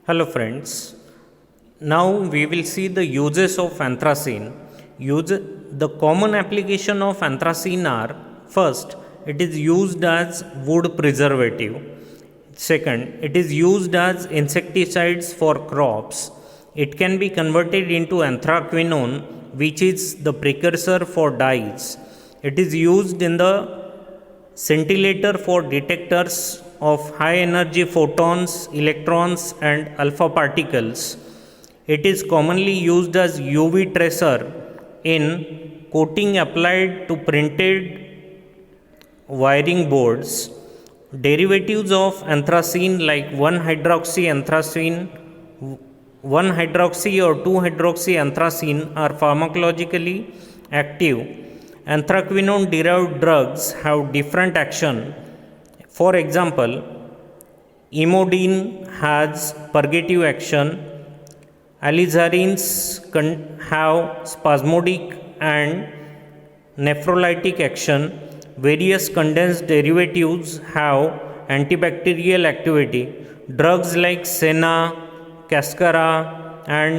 Hello friends. Now we will see the uses of anthracene. The common application of anthracene are: first, it is used as wood preservative. Second, it is used as insecticides for crops. It can be converted into anthraquinone, which is the precursor for dyes. It is used in the scintillator for detectors of high energy photons, electrons, and alpha particles. It is commonly used as UV tracer in coating applied to printed wiring boards. Derivatives of anthracene like 1-hydroxyanthracene, 1-hydroxy or 2-hydroxyanthracene are pharmacologically active. Anthraquinone derived drugs have different action. For example, imodine has purgative action, alizarenes have spasmodic and nephrolytic action. Various condensed derivatives have antibacterial activity. Drugs like Senna, Cascara, and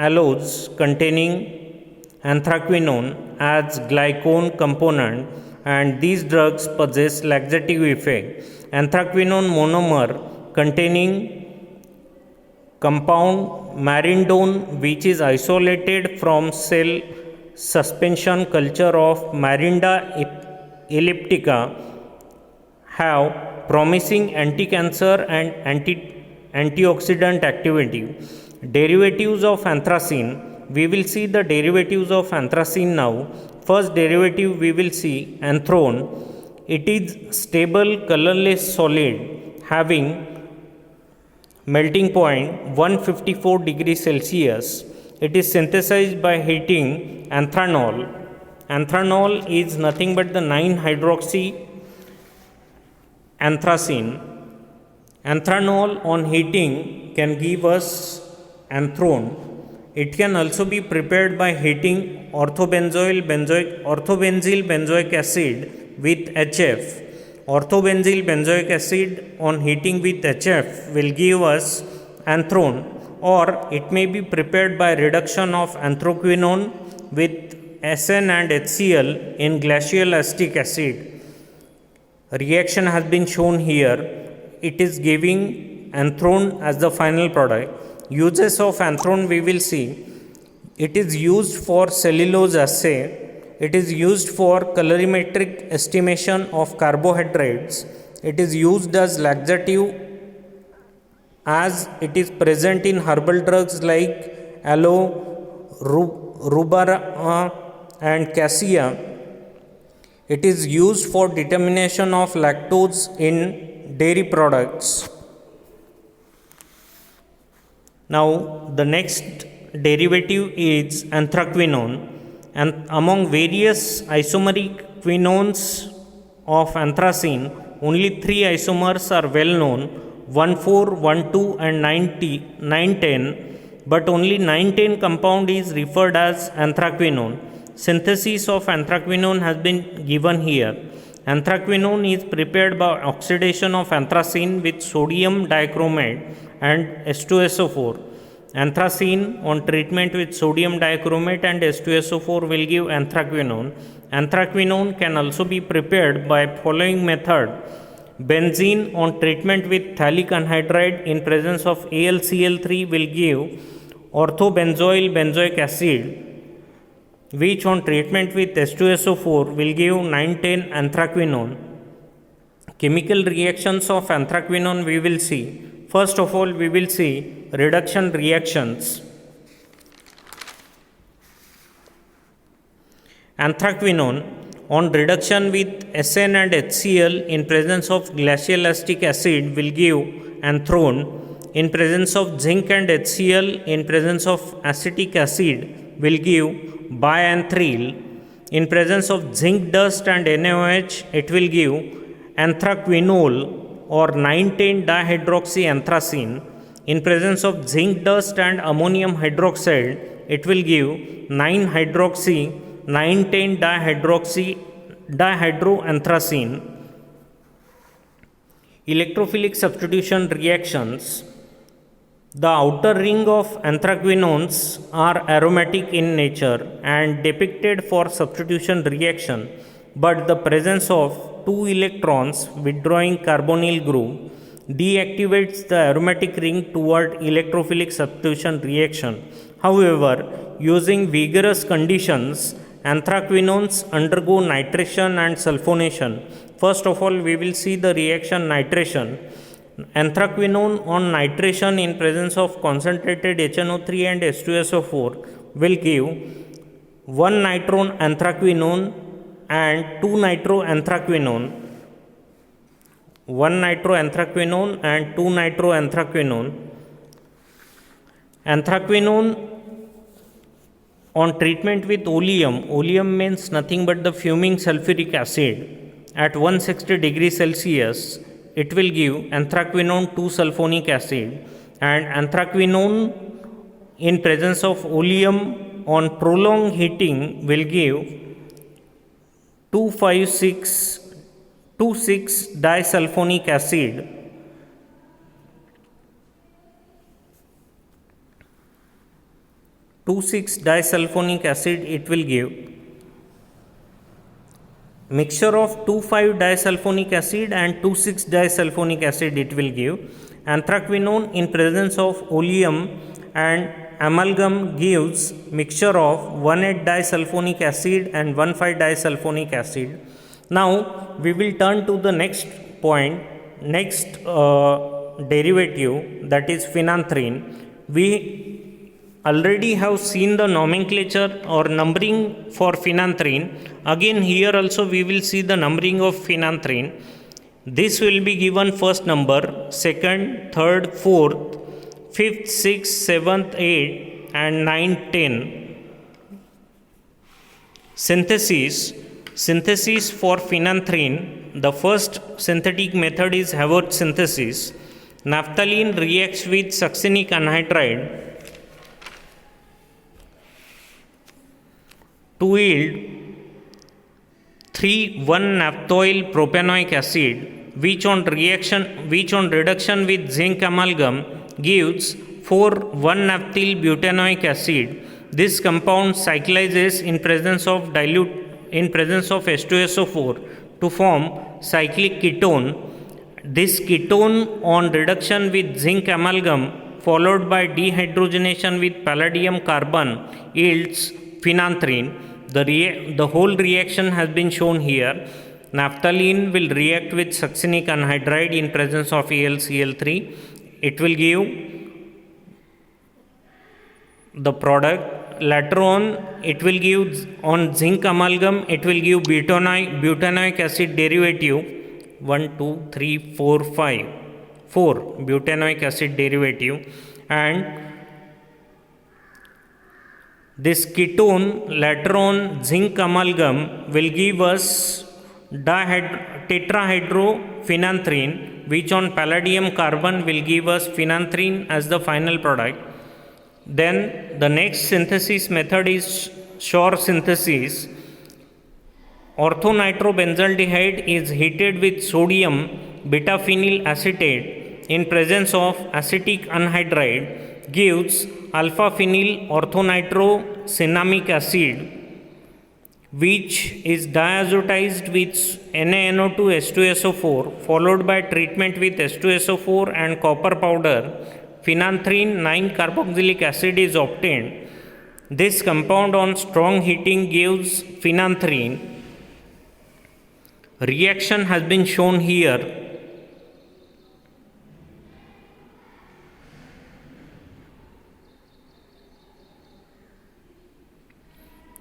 aloes containing anthraquinone as glycone component, and these drugs possess laxative effect. Anthraquinone monomer containing compound marindone, which is isolated from cell suspension culture of Marinda elliptica, have promising anti-cancer and antioxidant activity. Derivatives of anthracene. We will see the derivatives of anthracene now. First derivative we will see anthrone. It is stable colorless solid having melting point 154 degrees Celsius. It is synthesized by heating anthranol. Anthranol is nothing but the 9-hydroxy anthracene. Antranol on heating can give us anthrone. It can also be prepared by heating orthobenzyl benzoic acid with HF. Orthobenzyl benzoic acid on heating with HF will give us anthrone, or it may be prepared by reduction of anthraquinone with SN and HCl in glacial acetic acid. Reaction has been shown here. It is giving anthrone as the final product. Uses of anthrone we will see. It is used for cellulose assay. It is used for colorimetric estimation of carbohydrates. It is used as laxative as it is present in herbal drugs like aloe, rhubarb, and cassia. It is used for determination of lactose in dairy products. Now, the next derivative is anthraquinone, and among various isomeric quinones of anthracene, only 3 isomers are well known: 1,4, 1,2 and 9,10, but only 9,10 compound is referred as anthraquinone. Synthesis of anthraquinone has been given here. Anthraquinone is prepared by oxidation of anthracene with sodium dichromate and H2SO4. Anthracene on treatment with sodium dichromate and H2SO4 will give anthraquinone. Anthraquinone can also be prepared by following method. Benzene on treatment with phthalic anhydride in presence of AlCl3 will give orthobenzoyl benzoic acid, which on treatment with H2SO4 will give 9,10 anthraquinone. Chemical reactions of anthraquinone we will see. First of all, we will see reduction reactions. Anthraquinone on reduction with SN and HCl in presence of glacial acetic acid will give anthrone. In presence of zinc and HCl in presence of acetic acid will give bianthryl. In presence of zinc dust and NaOH, it will give anthraquinol or 9,10 dihydroxyanthracene. In presence of zinc dust and ammonium hydroxide, it will give 9-hydroxy 9,10 dihydroanthracene. electrophilic substitution reactions, the outer ring of anthraquinones are aromatic in nature and depicted for substitution reaction, but the presence of two electrons withdrawing carbonyl group deactivates the aromatic ring toward electrophilic substitution reaction. However, using vigorous conditions, anthraquinones undergo nitration and sulfonation. First of all, we will see the reaction nitration. Anthraquinone on nitration in presence of concentrated HNO3 and H2SO4 will give 1 nitron anthraquinone and 2 nitroanthraquinone. 1 nitroanthraquinone and 2 nitroanthraquinone. Anthraquinone on treatment with oleum. Oleum means nothing but the fuming sulfuric acid at 160 degrees Celsius. It will give anthraquinone 2 sulfonic acid, and anthraquinone in presence of oleum on prolonged heating will give 2,6 disulfonic acid. Disulfonic acid it will give. Mixture of 2,5 disulfonic acid and 2,6 disulfonic acid it will give. Anthraquinone in presence of oleum and amalgam gives mixture of 1,8 disulfonic acid and 1,5 disulfonic acid. Now we will turn to the next point, next derivative, that is phenanthrene. We already have seen the nomenclature or numbering for phenanthrene. Again here also we will see the numbering of phenanthrene. This will be given first number, second, third, fourth, fifth, sixth, seventh, eighth and 9, 10. Synthesis for phenanthrene. The first synthetic method is Haworth synthesis. Naphthalene reacts with succinic anhydride to yield 3,1-naphthoyl propanoic acid, which on reduction with zinc amalgam gives 4,1-naphthyl butanoic acid. This compound cyclizes in presence of H2SO4 to form cyclic ketone. This ketone on reduction with zinc amalgam followed by dehydrogenation with palladium carbon yields phenanthrene. The whole reaction has been shown here. Naphthalene will react with succinic anhydride in presence of AlCl3. It will give the product. Later on, it will give on zinc amalgam, it will give butanoic acid derivative 1, 2, 3, 4, 5. 4 butanoic acid derivative, and this ketone later on zinc amalgam will give us tetrahydrophenanthrene, which on palladium carbon will give us phenanthrene as the final product. Then the next synthesis method is Shor synthesis. Orthonitrobenzaldehyde is heated with sodium beta-phenyl acetate in presence of acetic anhydride gives alpha-phenyl orthonitrocinamic acid, which is diazotized with NaNO2 H2SO4 followed by treatment with H2SO4 and copper powder. Phenanthrene 9-carboxylic acid is obtained. This compound on strong heating gives phenanthrene. Reaction has been shown here.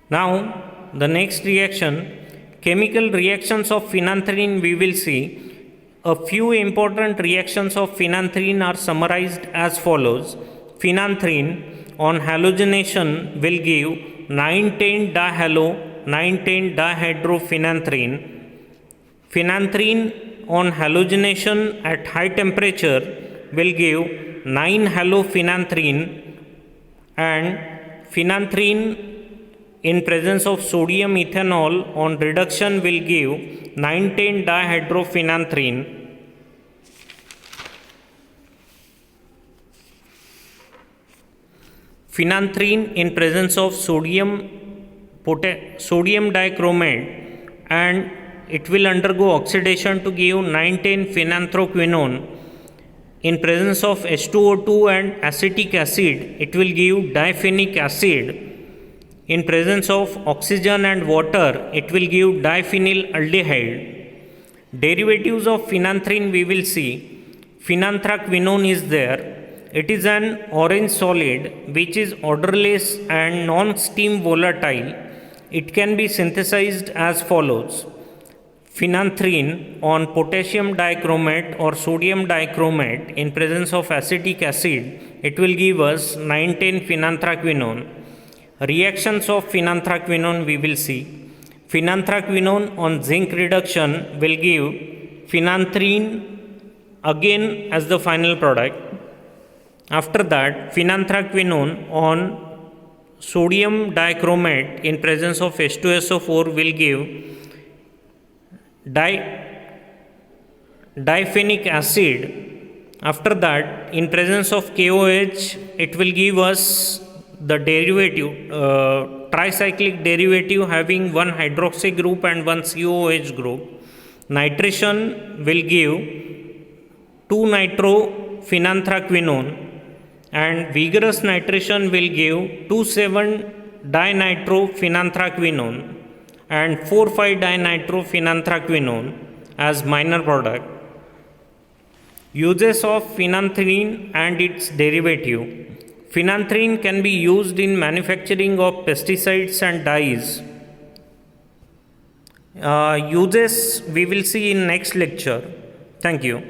Now the next reaction, chemical reactions of phenanthrene we will see. A few important reactions of phenanthrene are summarized as follows. Phenanthrene on halogenation will give 9,10-dihalo, 9,10-dihydrophenanthrene. Phenanthrene on halogenation at high temperature will give 9-halophenanthrene, and phenanthrene in presence of sodium ethanol on reduction will give 9,10-dihydrophenanthrene. phenanthrene in presence of sodium dichromate, and it will undergo oxidation to give 9,10-phenanthroquinone. In presence of H2O2 and acetic acid, it will give diphenic acid. In presence of oxygen and water, it will give diphenylaldehyde. Derivatives of phenanthrene we will see. Phenanthraquinone is there. It is an orange solid which is odorless and non-steam volatile. It can be synthesized as follows. Phenanthrene on potassium dichromate or sodium dichromate in presence of acetic acid, it will give us 9,10-phenanthraquinone. Reactions of phenanthraquinone we will see. Phenanthraquinone on zinc reduction will give phenanthrene again as the final product. After that, phenanthraquinone on sodium dichromate in presence of H2SO4 will give diphenic acid. After that, in presence of KOH, it will give us the derivative, tricyclic derivative having one hydroxy group and one COOH group. Nitration will give 2-nitrophenanthraquinone, and vigorous nitration will give 2,7-dinitrophenanthraquinone and 4,5-dinitrophenanthraquinone as minor product. Uses of phenanthrene and its derivative. Phenanthrene can be used in manufacturing of pesticides and dyes. Uses we will see in next lecture. Thank you.